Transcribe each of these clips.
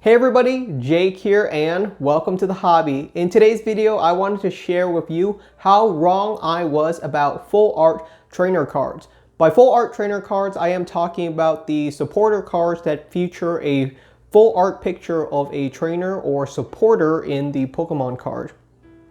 Hey everybody, Jake here and welcome to the hobby. In today's video, I wanted to share with you how wrong I was about full art trainer cards. By full art trainer cards, I am talking about the supporter cards that feature a full art picture of a trainer or supporter in the Pokemon card.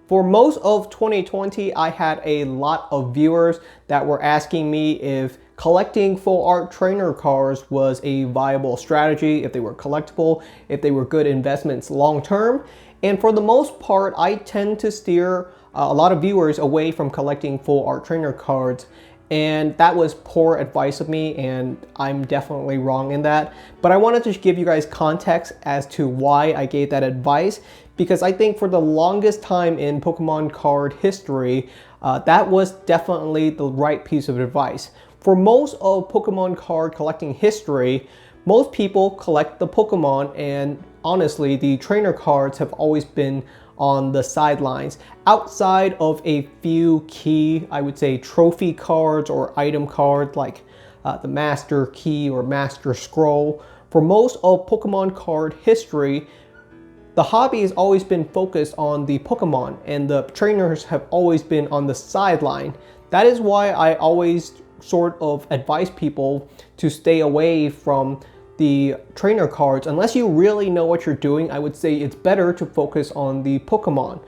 For most of 2020, I had a lot of viewers that were asking me if collecting full art trainer cards was a viable strategy, if they were collectible, if they were good investments long term. And for the most part, I tend to steer a lot of viewers away from collecting full art trainer cards. And that was poor advice of me, and I'm definitely wrong in that. But I wanted to give you guys context as to why I gave that advice, because I think for the longest time in Pokemon card history, that was definitely the right piece of advice. For most of Pokemon card collecting history, most people collect the Pokemon, and honestly, the trainer cards have always been on the sidelines. Outside of a few key, I would say, trophy cards or item cards like the Master Key or Master Scroll, for most of Pokemon card history, the hobby has always been focused on the Pokemon, and the trainers have always been on the sideline. That is why I always sort of advise people to stay away from the trainer cards. Unless you really know what you're doing, I would say it's better to focus on the Pokemon.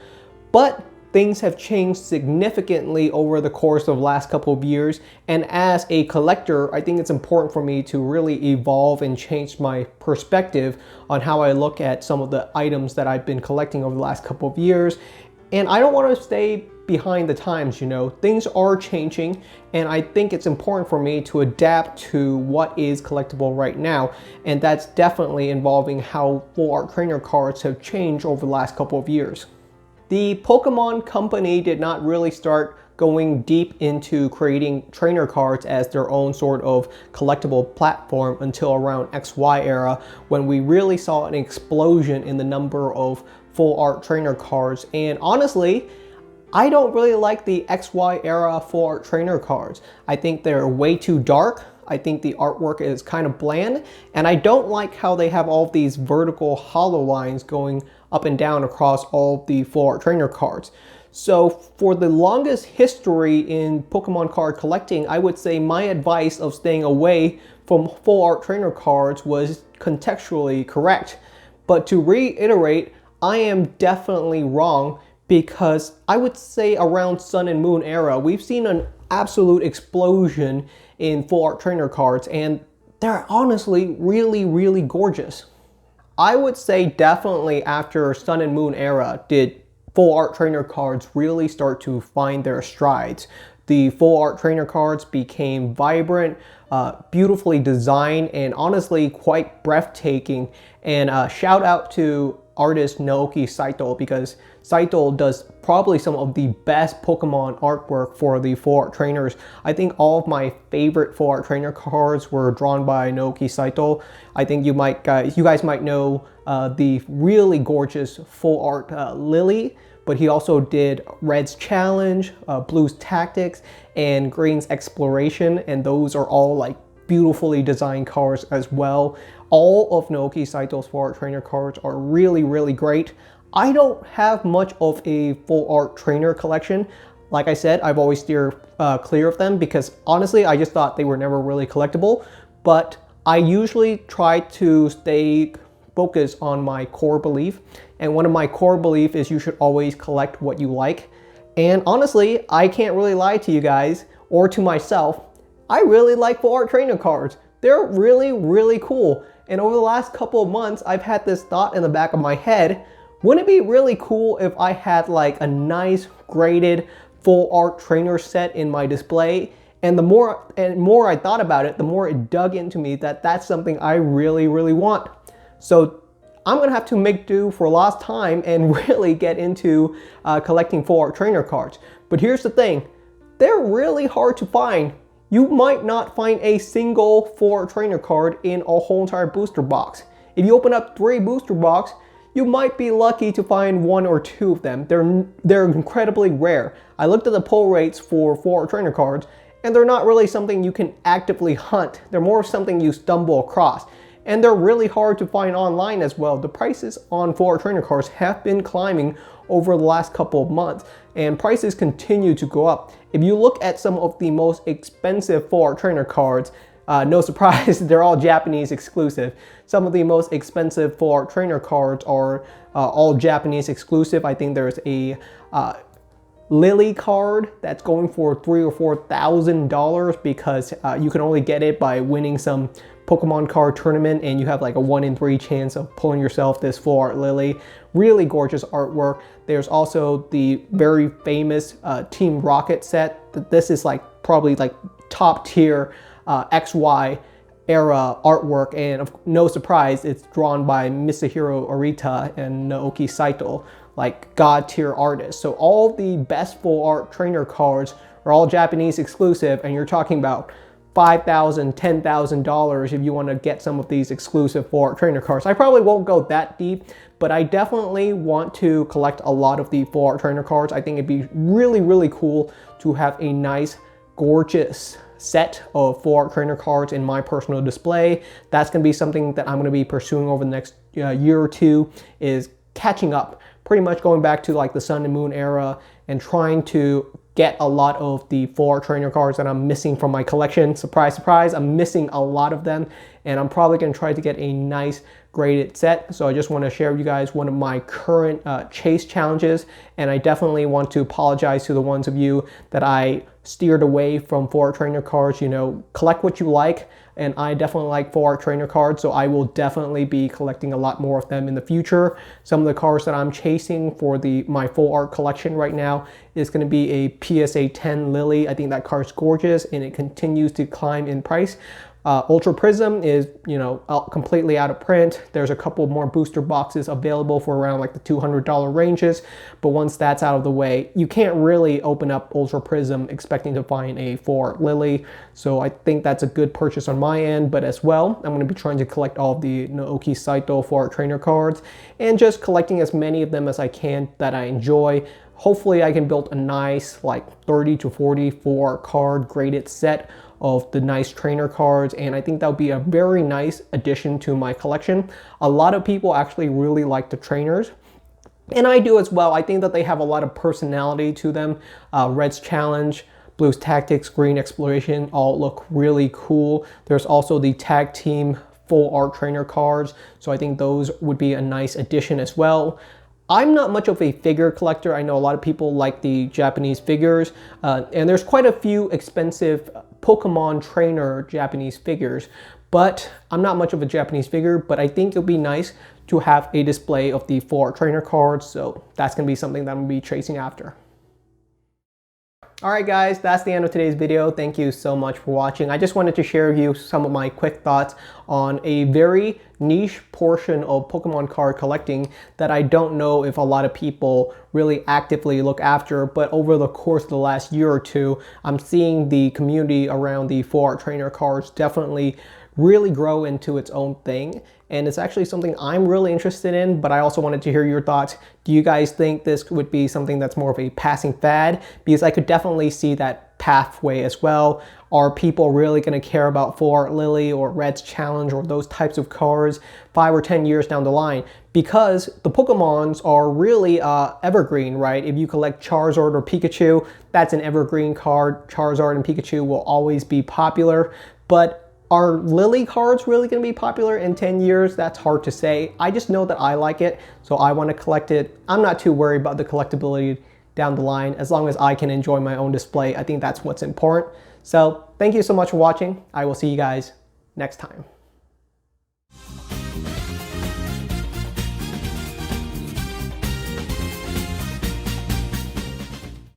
But things have changed significantly over the course of the last couple of years, and as a collector, I think it's important for me to really evolve and change my perspective on how I look at some of the items that I've been collecting over the last couple of years. And I don't want to stay behind the times, you know. Things are changing, and I think it's important for me to adapt to what is collectible right now, and that's definitely involving how full art trainer cards have changed over the last couple of years. The Pokemon company did not really start going deep into creating trainer cards as their own sort of collectible platform until around XY era, when we really saw an explosion in the number of full art trainer cards. And honestly, I don't really like the XY era full art trainer cards. I think they're way too dark. I think the artwork is kind of bland, and I don't like how they have all these vertical hollow lines going up and down across all the full art trainer cards. So for the longest history in Pokemon card collecting, I would say my advice of staying away from full art trainer cards was contextually correct. But to reiterate, I am definitely wrong, because I would say around Sun and Moon era, we've seen an absolute explosion in full art trainer cards, and they're honestly really gorgeous. I would say definitely after Sun and Moon era did full art trainer cards really start to find their strides. The full art trainer cards became vibrant, beautifully designed, and honestly quite breathtaking. And shout out to artist Naoki Saito, because Saito does probably some of the best Pokemon artwork for the full art trainers. I think all of my favorite full art trainer cards were drawn by Naoki Saito. I think you guys might know the really gorgeous full art Lily, but he also did Red's Challenge, Blue's Tactics, and Green's Exploration, and those are all like beautifully designed cards as well. All of Naoki Saito's full art trainer cards are really great. I don't have much of a full art trainer collection. Like I said, I've always steered clear of them because honestly, I just thought they were never really collectible. But I usually try to stay focused on my core belief. And one of my core beliefs is you should always collect what you like. And honestly, I can't really lie to you guys or to myself. I really like full art trainer cards. They're really cool. And over the last couple of months, I've had this thought in the back of my head. Wouldn't it be really cool if I had like a nice graded full art trainer set in my display? And the more I thought about it, the more it dug into me that that's something I really want. So I'm gonna have to make do for last time and really get into collecting full art trainer cards. But here's the thing, they're really hard to find. You might not find a single full art trainer card in a whole entire booster box. If you open up 3 booster box, you might be lucky to find 1 or 2 of them. They're incredibly rare. I looked at the pull rates for full art trainer cards, and they're not really something you can actively hunt. They're more something you stumble across. and they're really hard to find online as well. The prices on full art trainer cards have been climbing over the last couple of months, and prices continue to go up. If you look at some of the most expensive full art trainer cards, no surprise, they're all Japanese exclusive. Some of the most expensive full art trainer cards are all Japanese exclusive. I think there's a Lily card that's going for $3,000 or $4,000 because you can only get it by winning some Pokemon card tournament, and you have like a 1 in 3 chance of pulling yourself this full art Lily. Really gorgeous artwork. There's also the very famous Team Rocket set. This is like probably like top tier XY era artwork, and no surprise, it's drawn by Masahiro Arita and Naoki Saito, like god tier artists. So all the best full art trainer cards are all Japanese exclusive, and you're talking about $5,000, $10,000 if you want to get some of these exclusive full art trainer cards. I probably won't go that deep, but I definitely want to collect a lot of the full art trainer cards. I think it'd be really, really cool to have a nice, gorgeous set of full art trainer cards in my personal display. That's going to be something that I'm going to be pursuing over the next year or two, is catching up, pretty much going back to like the Sun and Moon era and trying to get a lot of the full art trainer cards that I'm missing from my collection. Surprise, surprise, I'm missing a lot of them, and I'm probably going to try to get a nice graded set. So I just want to share with you guys one of my current chase challenges, and I definitely want to apologize to the ones of you that I steered away from full art trainer cards. You know, collect what you like, and I definitely like full art trainer cards, so I will definitely be collecting a lot more of them in the future. Some of the cards that I'm chasing for my full art collection right now is going to be a PSA 10 Lily. I think that card's gorgeous, and it continues to climb in price. Ultra Prism is, you know, completely out of print. There's a couple more booster boxes available for around like the $200 ranges, but once that's out of the way, you can't really open up Ultra Prism expecting to find a full art Lily. So I think that's a good purchase on my end, but as well, I'm going to be trying to collect all of the Naoki Saito full art trainer cards and just collecting as many of them as I can that I enjoy. Hopefully I can build a nice like 30 to 40 full art card graded set of the nice trainer cards, and I think that would be a very nice addition to my collection. A lot of people actually really like the trainers, and I do as well. I think that they have a lot of personality to them. Red's Challenge, Blue's Tactics, Green Exploration all look really cool. There's also the tag team full art trainer cards, so I think those would be a nice addition as well. I'm not much of a figure collector. I know a lot of people like the Japanese figures, and there's quite a few expensive Pokemon trainer Japanese figures, but I'm not much of a Japanese figure, but I think it would be nice to have a display of the full art trainer cards, so that's going to be something that I'm going to be chasing after. Alright guys, that's the end of today's video. Thank you so much for watching. I just wanted to share with you some of my quick thoughts on a very niche portion of Pokemon card collecting that I don't know if a lot of people really actively look after, but over the course of the last year or two, I'm seeing the community around the full art trainer cards definitely really grow into its own thing, and it's actually something I'm really interested in, but I also wanted to hear your thoughts. Do you guys think this would be something that's more of a passing fad? Because I could definitely see that pathway as well. Are people really going to care about full art Lily or Red's Challenge or those types of cards 5 or 10 years down the line? Because the Pokemons are really evergreen, right? If you collect Charizard or Pikachu, that's an evergreen card. Charizard and Pikachu will always be popular, but are Lily cards really going to be popular in 10 years? That's hard to say. I just know that I like it, so I want to collect it. I'm not too worried about the collectability down the line. As long as I can enjoy my own display, I think that's what's important. So thank you so much for watching. I will see you guys next time.